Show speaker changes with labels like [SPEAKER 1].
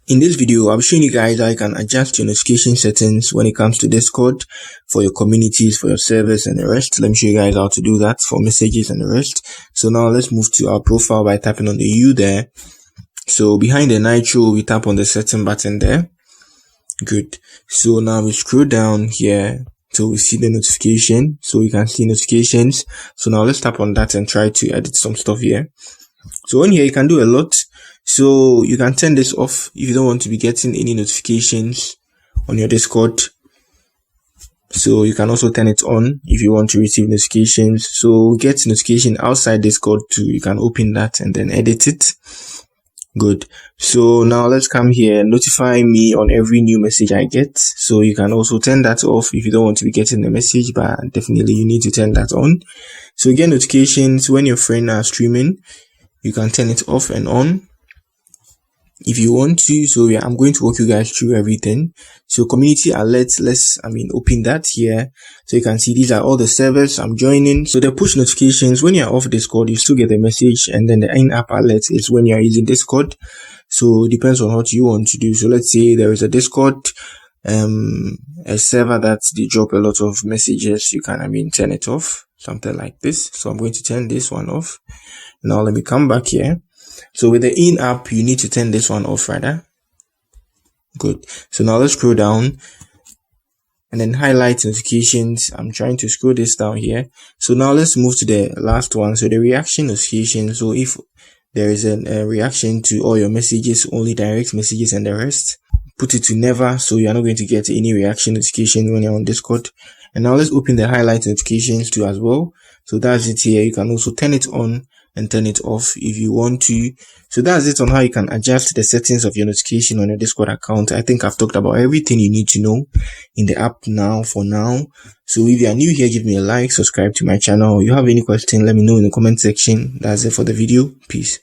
[SPEAKER 1] In this video, I'll be showing you guys how you can adjust your notification settings when it comes to Discord for your communities, for your servers and the rest. Let me show you guys how to do that for messages and the rest. So now let's move to our profile by tapping on the U there. So behind the Nitro, we tap on the setting button there. Good. So now we scroll down here till we see the notification. So you can see notifications. So now let's tap on that and try to edit some stuff here. So on here, you can do a lot. So you can turn this off if you don't want to be getting any notifications on your Discord. So you can also turn it on if you want to receive notifications. So get notification outside Discord too. You can open that and then edit it. Good. So now let's come here, notify me on every new message I get. So you can also turn that off if you don't want to be getting the message, but definitely you need to turn that on. So you get notifications when your friends are streaming. You can turn it off and on if you want to. So yeah, I'm going to walk you guys through everything. So community alerts, let's open that here. So you can see these are all the servers I'm joining. So the push notifications, when you're off Discord, you still get a message, and then the in-app alert is when you're using Discord. So it depends on what you want to do. So let's say there is a Discord a server that they drop a lot of messages. You can turn it off, something like this. So I'm going to turn this one off. Now let me come back here. So with the in-app, you need to turn this one off rather. Good. So now let's scroll down and then highlight notifications. I'm trying to scroll this down here. So now let's move to the last one. So the reaction notification. So if there is a reaction to all your messages, only direct messages and the rest, put it to never. So you are not going to get any reaction notification when you're on Discord. And now let's open the highlight notifications too as well. So that's it here. You can also turn it on and turn it off if you want to. So that's it on how you can adjust the settings of your notification on your Discord account. I think I've talked about everything you need to know in the app now for now. So if you are new here, give me a like, subscribe to my channel. If you have any question, let me know in the comment section. That's it for the video. Peace.